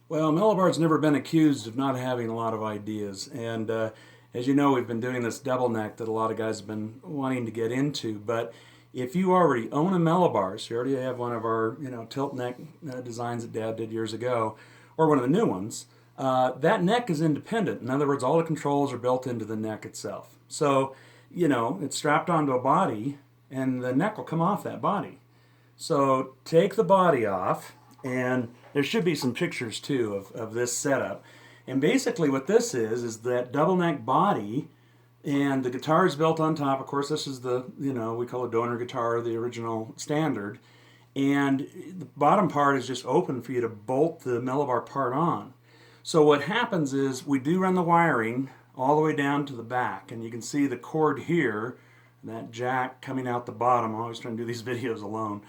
Well, Melobar's never been accused of not having a lot of ideas, and as you know, we've been doing this double neck that a lot of guys have been wanting to get into. But if you already own a Melobar, so you already have one of our tilt neck designs that Dad did years ago, or one of the new ones, that neck is independent. In other words, all the controls are built into the neck itself. So it's strapped onto a body, and the neck will come off that body. So take the body off, and there should be some pictures too of this setup. And basically what this is that double neck body, and the guitar is built on top. Of course, this is the, we call it donor guitar, the original standard. And the bottom part is just open for you to bolt the Melobar part on. So what happens is we do run the wiring all the way down to the back, and you can see the cord here, that jack coming out the bottom. I'm always trying to do these videos alone.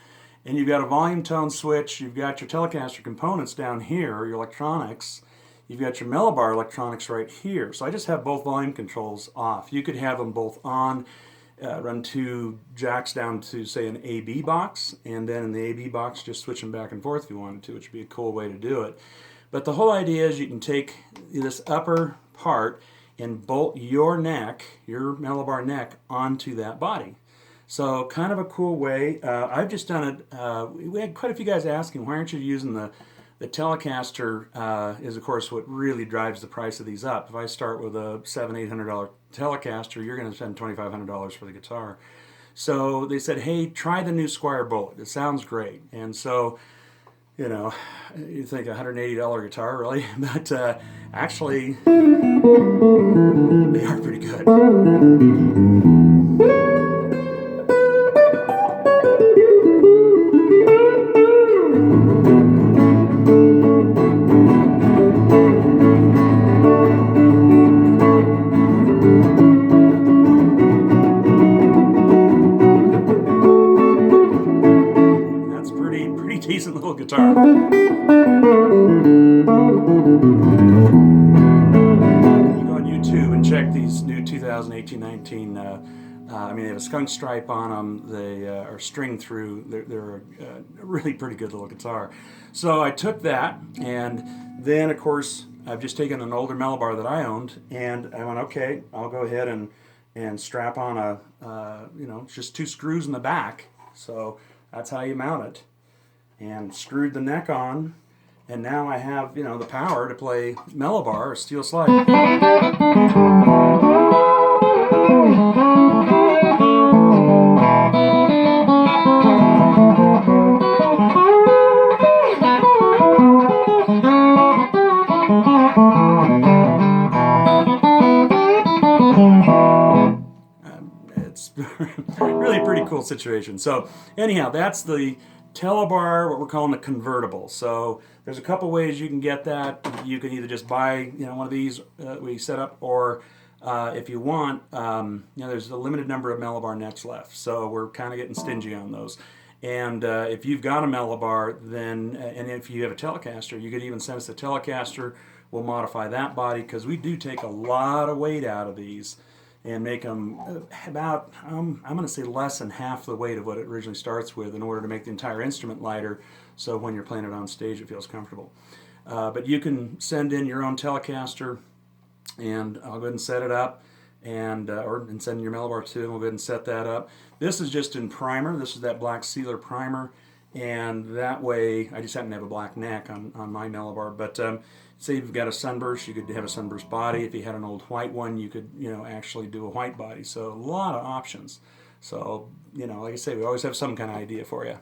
And you've got a volume tone switch, you've got your Telecaster components down here, your electronics, you've got your Melobar electronics right here. So I just have both volume controls off. You could have them both on, run two jacks down to, say, an AB box, and then in the AB box just switch them back and forth if you wanted to, which would be a cool way to do it. But the whole idea is you can take this upper part and bolt your neck, your Melobar neck, onto that body. So kind of a cool way. I've just done it. We had quite a few guys asking, why aren't you using the Telecaster? Is of course what really drives the price of these up. If I start with a $700-800 Telecaster, you're going to spend $2,500 for the guitar. So they said, hey, try the new Squire Bullet. It sounds great. And so, you think a $180 guitar, really? But actually, they are pretty good. Decent little guitar. You go on YouTube and check these new 2018-19. They have a skunk stripe on them. They are string through. They're a really pretty good little guitar. So I took that, and then of course I've just taken an older Melobar that I owned, and I went, okay, I'll go ahead and strap on it's just two screws in the back. So that's how you mount it. And screwed the neck on, and now I have, the power to play Melobar or steel slide. It's really pretty cool situation. So anyhow, that's the Telobar, what we're calling the Convertible. So there's a couple ways you can get that. You can either just buy, one of these we set up, or if you want, there's a limited number of Melobar necks left. So we're kind of getting stingy on those. And if you've got a Melobar, then, and if you have a Telecaster, you could even send us a Telecaster. We'll modify that body, because we do take a lot of weight out of these and make them about, I'm going to say less than half the weight of what it originally starts with, in order to make the entire instrument lighter, so when you're playing it on stage it feels comfortable. But you can send in your own Telecaster, and I'll go ahead and set it up, and send in your Melobar too, and we'll go ahead and set that up. This is just in primer. This is that black sealer primer, and that way, I just happen to have a black neck on my Melobar, but say you've got a sunburst, you could have a sunburst body. If you had an old white one, you could, actually do a white body. So a lot of options. So, like I say, we always have some kind of idea for you.